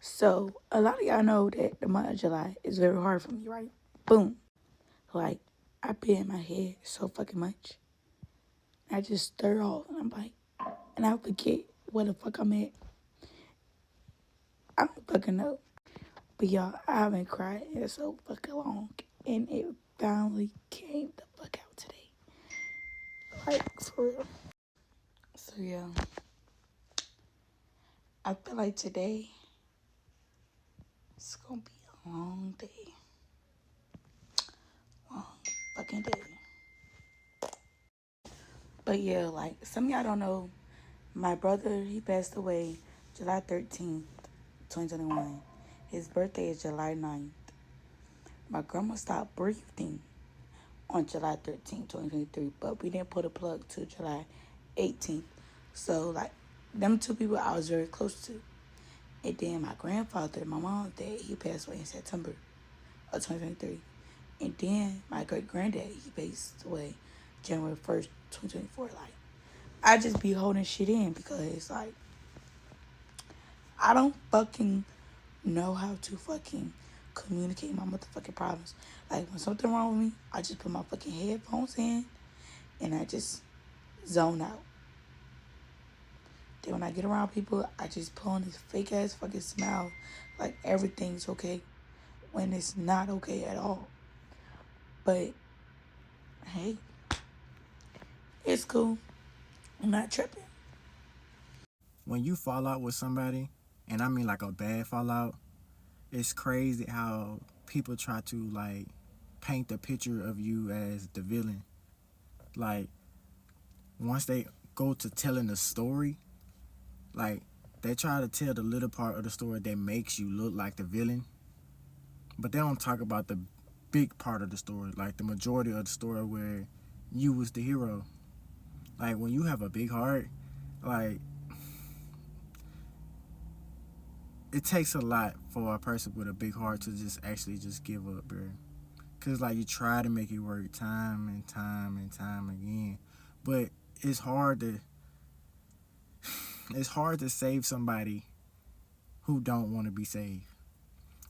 So, a lot of y'all know that the month of July is very hard for me, right? Boom. Like, I be in my head so fucking much. I just stir off, and I'm like, and I forget where the fuck I'm at. I don't fucking know. But y'all, I haven't cried in so fucking long. And it finally came the fuck out today. Like, for real. So, yeah. I feel like today it's gonna be a long day. Long fucking day. But yeah, like, some of y'all don't know, my brother, he passed away July 13th, 2021. His birthday is July 9th. My grandma stopped breathing on July 13th, 2023, but we didn't put a plug to July 18th. So, like, them two people I was very close to. And then my grandfather, my mom's dad, he passed away in September of 2023. And then my great-granddad, he passed away January 1st, 2024. Like, I just be holding shit in because, like, I don't fucking know how to fucking communicate my motherfucking problems. Like, when something wrong with me, I just put my fucking headphones in and I just zone out. Then when I get around people, I just put on this fake ass fucking smile like everything's okay when it's not okay at all. But hey, it's cool. I'm not tripping. When you fall out with somebody, and I mean like a bad fallout, it's crazy how people try to like paint the picture of you as the villain. Like, once they go to telling the story, like, they try to tell the little part of the story that makes you look like the villain, but they don't talk about the big part of the story, like the majority of the story where you was the hero. Like, when you have a big heart, like, it takes a lot for a person with a big heart to just actually just give up, bro. Cause like, you try to make it work time and time and time again, but it's hard to save somebody who don't want to be saved.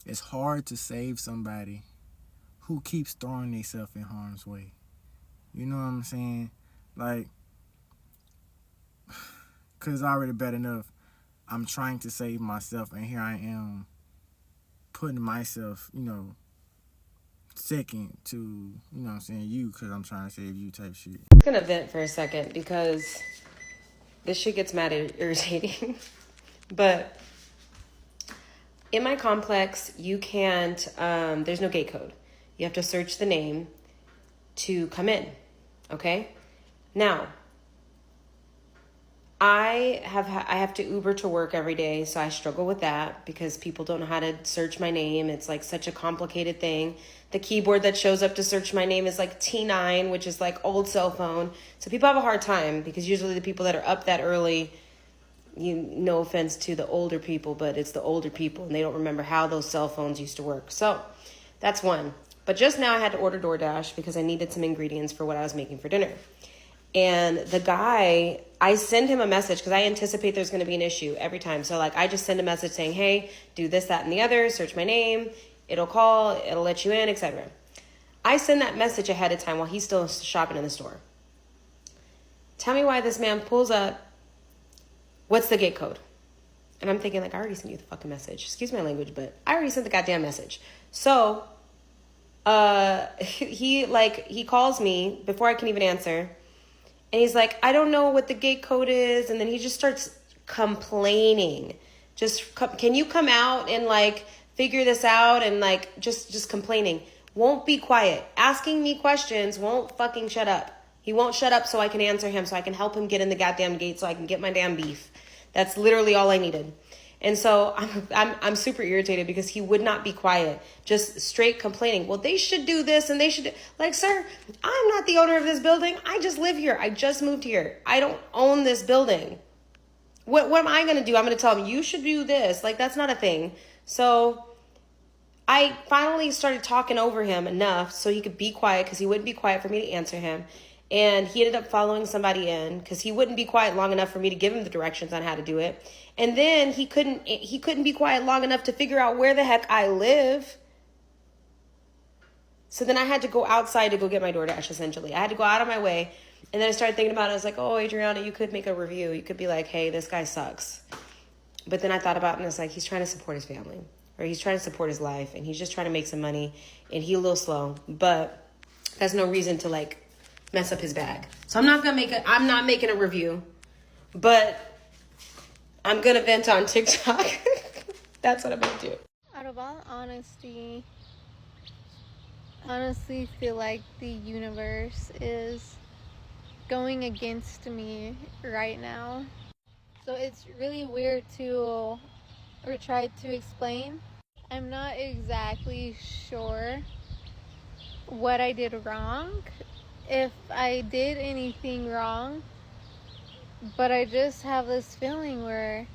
It's hard to save somebody who keeps throwing themselves in harm's way. You know what I'm saying? Like, cause already bad enough, I'm trying to save myself, and here I am putting myself, second to, what I'm saying, you, because I'm trying to save you type shit. I'm gonna vent for a second because this shit gets mad irritating. But in my complex, you can't, there's no gate code. You have to search the name to come in, okay? Now, I have to Uber to work every day, so I struggle with that because people don't know how to search my name. It's like such a complicated thing. The keyboard that shows up to search my name is like T9, which is like old cell phone. So people have a hard time because usually the people that are up that early, no offense to the older people, but it's the older people and they don't remember how those cell phones used to work. So that's one. But just now I had to order DoorDash because I needed some ingredients for what I was making for dinner. And the guy, I send him a message because I anticipate there's going to be an issue every time. So like, I just send a message saying, hey, do this, that, and the other, search my name, it'll call, it'll let you in, etc. I send that message ahead of time while he's still shopping in the store. Tell me why this man pulls up, what's the gate code? And I'm thinking, like, I already sent you the fucking message. Excuse my language, but I already sent the goddamn message. So, he calls me before I can even answer. And he's like, I don't know what the gate code is. And then he just starts complaining. Can you come out and like figure this out? And like, just complaining. Won't be quiet. Asking me questions, won't fucking shut up. He won't shut up so I can answer him, so I can help him get in the goddamn gate so I can get my damn beef. That's literally all I needed. And so I'm super irritated because he would not be quiet, just straight complaining. Well, they should do this and they should do, like, sir, I'm not the owner of this building. I just live here. I just moved here. I don't own this building. What am I going to do? I'm going to tell him, you should do this. Like, that's not a thing. So I finally started talking over him enough so he could be quiet because he wouldn't be quiet for me to answer him. And he ended up following somebody in because he wouldn't be quiet long enough for me to give him the directions on how to do it. And then he couldn't be quiet long enough to figure out where the heck I live. So then I had to go outside to go get my DoorDash, essentially. I had to go out of my way. And then I started thinking about it. I was like, oh, Adriana, you could make a review. You could be like, hey, this guy sucks. But then I thought about it, and it's like, he's trying to support his family. Or he's trying to support his life. And he's just trying to make some money. And he's a little slow. But that's no reason to, like, mess up his bag. So I'm not making a review. But I'm going to vent on TikTok. That's what I'm going to do. Out of all honesty, honestly feel like the universe is going against me right now. So it's really weird to try to explain. I'm not exactly sure what I did wrong, if I did anything wrong, but I just have this feeling where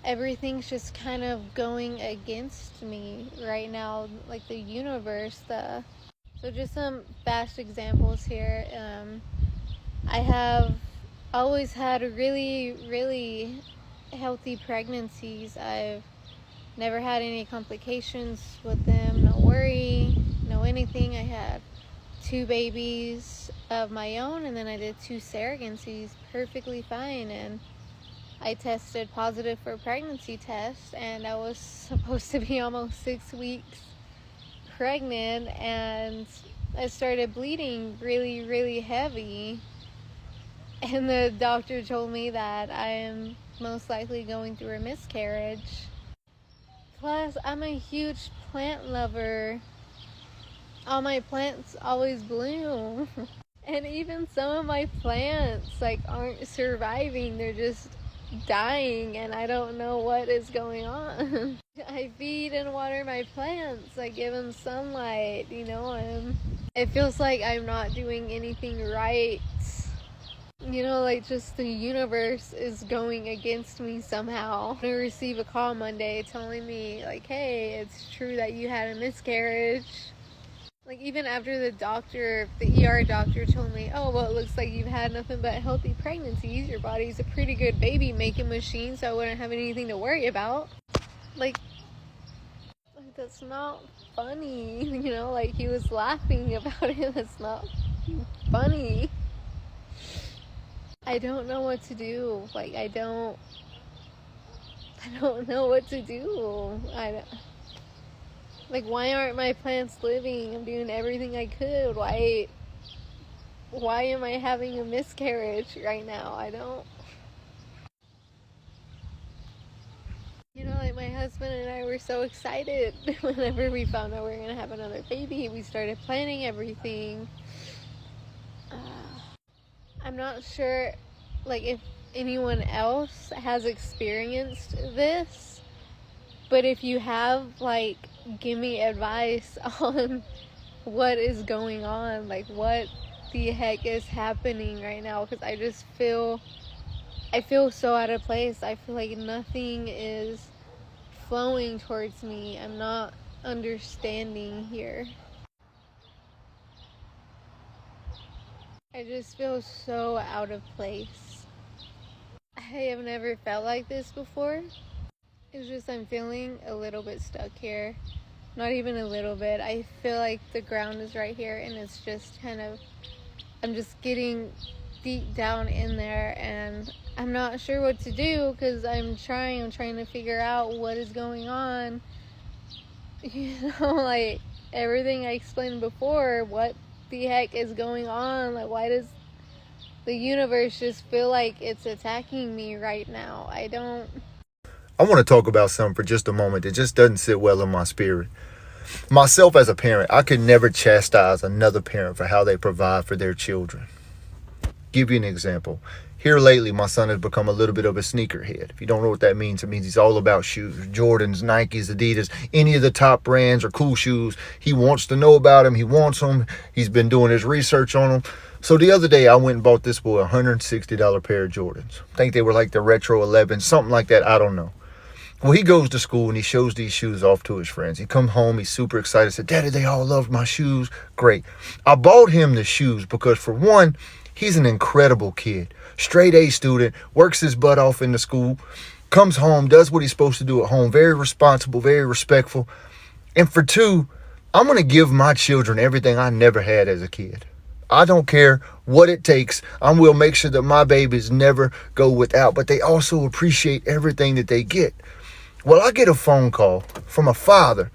everything's just kind of going against me right now, like the universe. So just some fast examples here. I have always had really, really healthy pregnancies. I've never had any complications with them, no worry, no anything. I had 2 babies of my own, and then I did 2 surrogacies perfectly fine, and I tested positive for a pregnancy test, and I was supposed to be almost 6 weeks pregnant, and I started bleeding really, really heavy, and the doctor told me that I am most likely going through a miscarriage. Plus, I'm a huge plant lover. All my plants always bloom. And even some of my plants, like, aren't surviving. They're just dying, and I don't know what is going on. I feed and water my plants. I give them sunlight, and it feels like I'm not doing anything right. Like, just the universe is going against me somehow. I receive a call Monday telling me, like, hey, it's true that you had a miscarriage. Like, even after the ER doctor told me, oh, well, it looks like you've had nothing but healthy pregnancies. Your body's a pretty good baby making machine, so I wouldn't have anything to worry about. Like that's not funny, like, he was laughing about it. That's not funny. I don't know what to do. Like, I don't know what to do. Like, why aren't my plants living? I'm doing everything I could. Why am I having a miscarriage right now? I don't. Like, my husband and I were so excited whenever we found out we were going to have another baby. We started planning everything. I'm not sure, like, if anyone else has experienced this, but if you have, like, give me advice on what is going on, like, what the heck is happening right now, because I feel so out of place. I feel like nothing is flowing towards me. I'm not understanding here. I just feel so out of place. I have never felt like this before. It's just I'm feeling a little bit stuck here. Not even a little bit. I feel like the ground is right here, and it's just I'm just getting deep down in there, and I'm not sure what to do because I'm trying to figure out what is going on. Like, everything I explained before, what the heck is going on? Like, why does the universe just feel like it's attacking me right now? I want to talk about something for just a moment that just doesn't sit well in my spirit. Myself as a parent, I could never chastise another parent for how they provide for their children. Give you an example. Here lately, my son has become a little bit of a sneakerhead. If you don't know what that means, it means he's all about shoes. Jordans, Nikes, Adidas, any of the top brands or cool shoes. He wants to know about them. He wants them. He's been doing his research on them. So the other day, I went and bought this boy a $160 pair of Jordans. I think they were like the Retro 11, something like that. I don't know. Well, he goes to school and he shows these shoes off to his friends. He comes home, he's super excited, said, Daddy, they all loved my shoes. Great. I bought him the shoes because, for one, he's an incredible kid. Straight A student, works his butt off in the school, comes home, does what he's supposed to do at home, very responsible, very respectful. And for two, I'm going to give my children everything I never had as a kid. I don't care what it takes. I will make sure that my babies never go without, but they also appreciate everything that they get. Well, I get a phone call from a father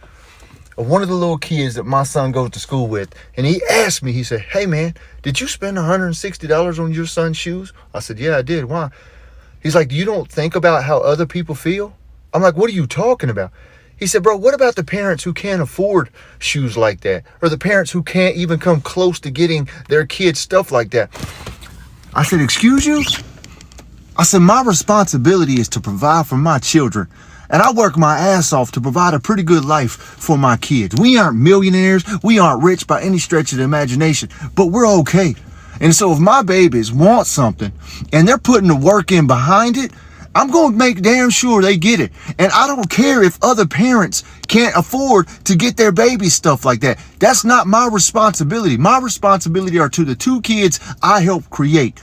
of one of the little kids that my son goes to school with, and he asked me, he said, hey man, did you spend $160 on your son's shoes? I said, yeah, I did. Why? He's like, you don't think about how other people feel? I'm like, what are you talking about? He said, bro, what about the parents who can't afford shoes like that? Or the parents who can't even come close to getting their kids stuff like that? I said, excuse you? I said, my responsibility is to provide for my children. And I work my ass off to provide a pretty good life for my kids. We aren't millionaires. We aren't rich by any stretch of the imagination, but we're okay. And so if my babies want something and they're putting the work in behind it, I'm going to make damn sure they get it. And I don't care if other parents can't afford to get their baby stuff like that. That's not my responsibility. My responsibility are to the two kids I helped create.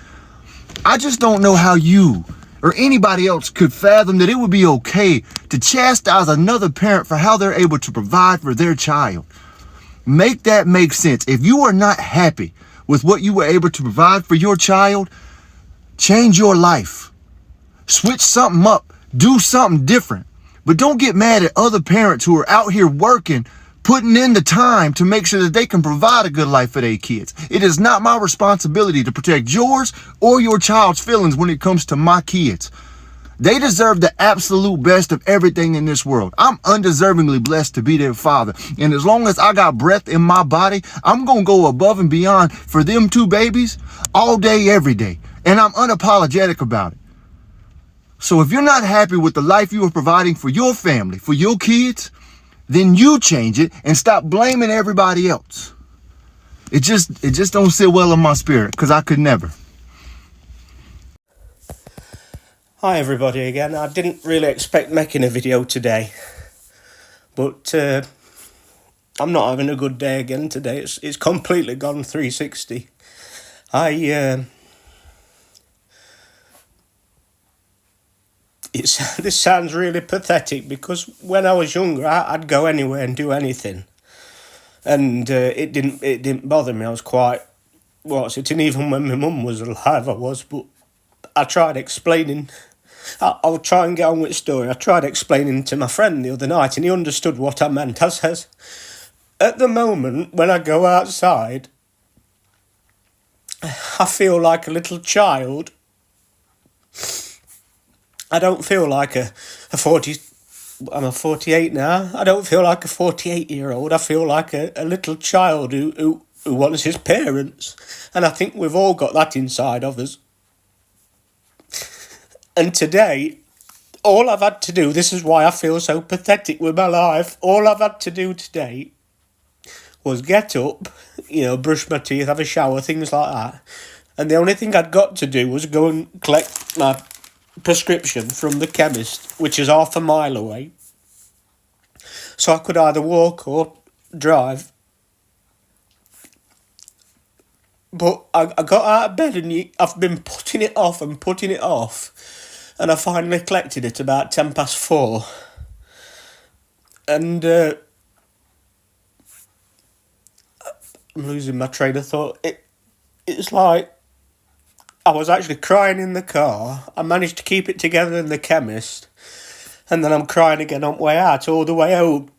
I just don't know how you or anybody else could fathom that it would be okay to chastise another parent for how they're able to provide for their child. Make that make sense. If you are not happy with what you were able to provide for your child, change your life. Switch something up. Do something different. But don't get mad at other parents who are out here working, putting in the time to make sure that they can provide a good life for their kids. It is not my responsibility to protect yours or your child's feelings when it comes to my kids. They deserve the absolute best of everything in this world. I'm undeservingly blessed to be their father. And as long as I got breath in my body, I'm going to go above and beyond for them two babies all day, every day. And I'm unapologetic about it. So if you're not happy with the life you are providing for your family, for your kids, then you change it and stop blaming everybody else. It just don't sit well in my spirit, because I could never. Hi everybody again. I didn't really expect making a video today, but I'm not having a good day again today. It's completely gone 360. This sounds really pathetic, because when I was younger, I'd go anywhere and do anything, and it didn't bother me. I was quite and even when my mum was alive, I was. But I tried explaining. I'll try and get on with the story. I tried explaining to my friend the other night, and he understood what I meant. I says, at the moment when I go outside, I feel like a little child. I don't feel like a 40, I'm a 48 now. I don't feel like a 48-year-old. I feel like a little child who wants his parents. And I think we've all got that inside of us. And today, all I've had to do, this is why I feel so pathetic with my life, all I've had to do today was get up, brush my teeth, have a shower, things like that. And the only thing I'd got to do was go and collect my prescription from the chemist, which is half a mile away. So I could either walk or drive. But I got out of bed and I've been putting it off and putting it off. And I finally collected it about 4:10. And I'm losing my train of thought. It's like I was actually crying in the car. I managed to keep it together in the chemist. And then I'm crying again on the way out, all the way home.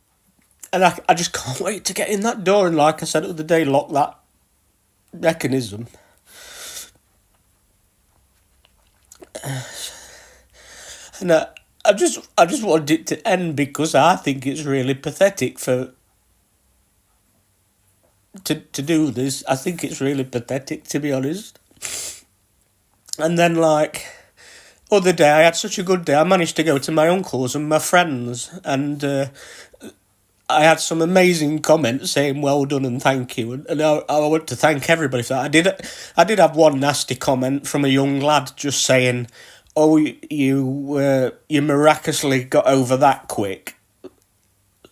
And I just can't wait to get in that door and, like I said the other day, lock that mechanism. And I just wanted it to end, because I think it's really pathetic to do this. I think it's really pathetic, to be honest. And then, other day, I had such a good day. I managed to go to my uncle's and my friends, and I had some amazing comments saying well done and thank you, and I want to thank everybody for that. I did have one nasty comment from a young lad just saying, oh, you miraculously got over that quick,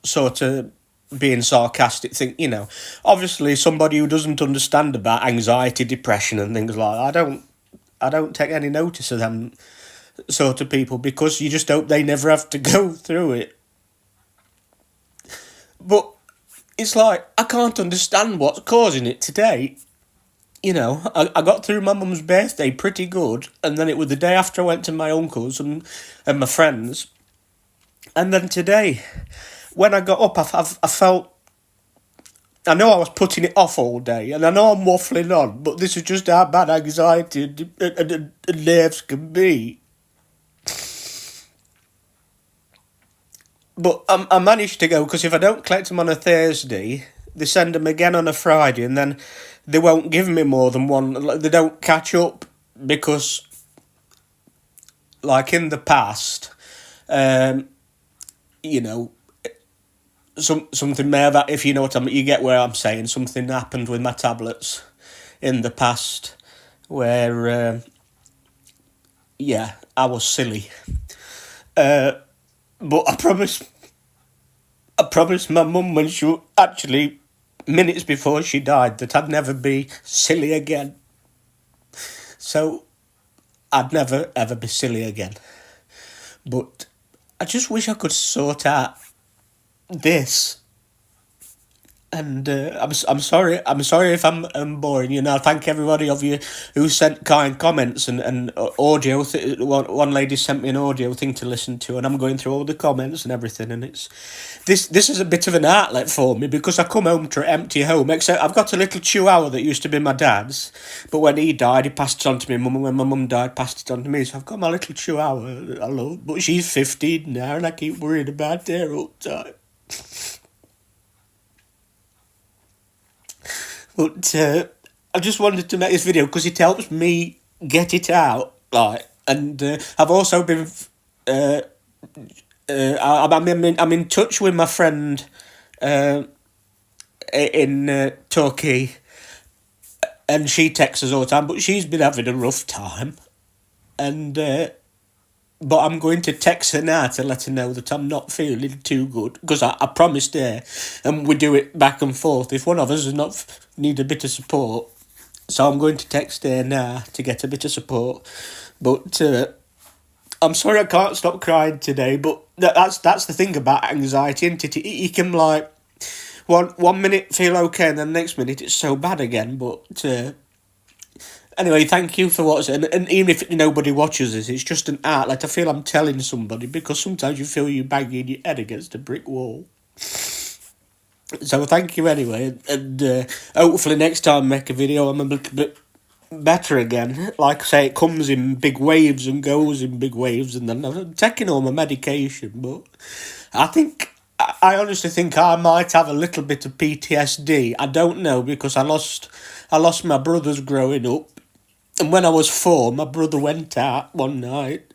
sort of being sarcastic, think, obviously somebody who doesn't understand about anxiety, depression and things like that, I don't take any notice of them sort of people, because you just hope they never have to go through it. But it's like, I can't understand what's causing it today. I got through my mum's birthday pretty good, and then it was the day after I went to my uncle's and my friends. And then today, when I got up, I felt, I know I was putting it off all day, and I know I'm waffling on, but this is just how bad anxiety and nerves can be. But I managed to go, because if I don't collect them on a Thursday, they send them again on a Friday, and then they won't give me more than one. They don't catch up, because, like in the past, something may have, if you know what I mean, you get where I'm saying, something happened with my tablets in the past where, I was silly. But I promised my mum, when she actually, minutes before she died, that I'd never be silly again. So I'd never ever be silly again. But I just wish I could sort out this. And I'm sorry if I'm boring. I thank everybody of you who sent kind comments and audio. One lady sent me an audio thing to listen to, and I'm going through all the comments and everything. And it's this is a bit of an outlet for me, because I come home to an empty home. Except I've got a little chihuahua that used to be my dad's, but when he died, he passed it on to me. Mum, when my mum died, passed it on to me. So I've got my little chihuahua that I love, but she's 15 now, and I keep worrying about her all the time. But I just wanted to make this video because it helps me get it out, and I've also been, I'm in touch with my friend in Turkey, and she texts us all the time, but she's been having a rough time, and but I'm going to text her now to let her know that I'm not feeling too good, because I promised her, and we do it back and forth if one of us does not need a bit of support. So I'm going to text her now to get a bit of support. But I'm sorry I can't stop crying today, but that's the thing about anxiety, isn't it? You can, like, one minute feel okay, and then the next minute it's so bad again. But anyway, thank you for watching. And even if nobody watches this, it's just an outlet. I feel I'm telling somebody, because sometimes you feel you banging your head against a brick wall. So thank you anyway. And hopefully next time I make a video, I'm a little bit better again. Like I say, it comes in big waves and goes in big waves, and then I'm taking all my medication. But I honestly think I might have a little bit of PTSD. I don't know, because I lost my brothers growing up. And when I was 4, my brother went out one night,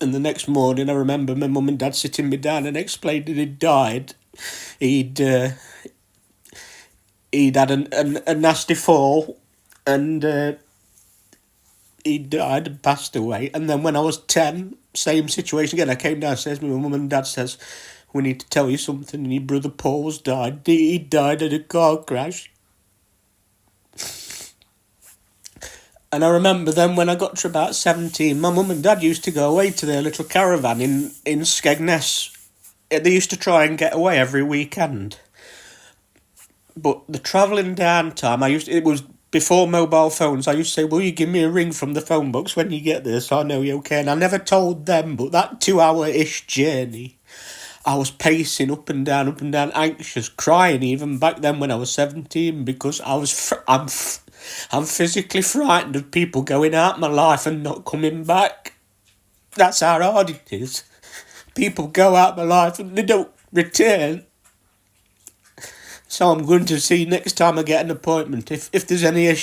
and the next morning I remember my mum and dad sitting me down and explained that he'd died. He'd had a nasty fall, and he died and passed away. And then when I was 10, same situation again. I came downstairs, my mum and dad says, "We need to tell you something, and your brother Paul's died. He died in a car crash." And I remember then when I got to about 17, my mum and dad used to go away to their little caravan in Skegness. They used to try and get away every weekend. But the travelling down time, it was before mobile phones. I used to say, "Will you give me a ring from the phone box when you get there, so I know you're okay?" And I never told them, but that 2-hour-ish journey, I was pacing up and down, anxious, crying even back then when I was 17, because I'm physically frightened of people going out my life and not coming back. That's how hard it is. People go out my life and they don't return. So I'm going to see next time I get an appointment if there's any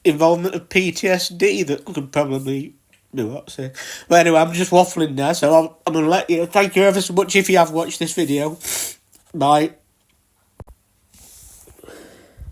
involvement of PTSD that could probably do what I say. But anyway, I'm just waffling now, so I'm going to let you. Thank you ever so much if you have watched this video. Bye.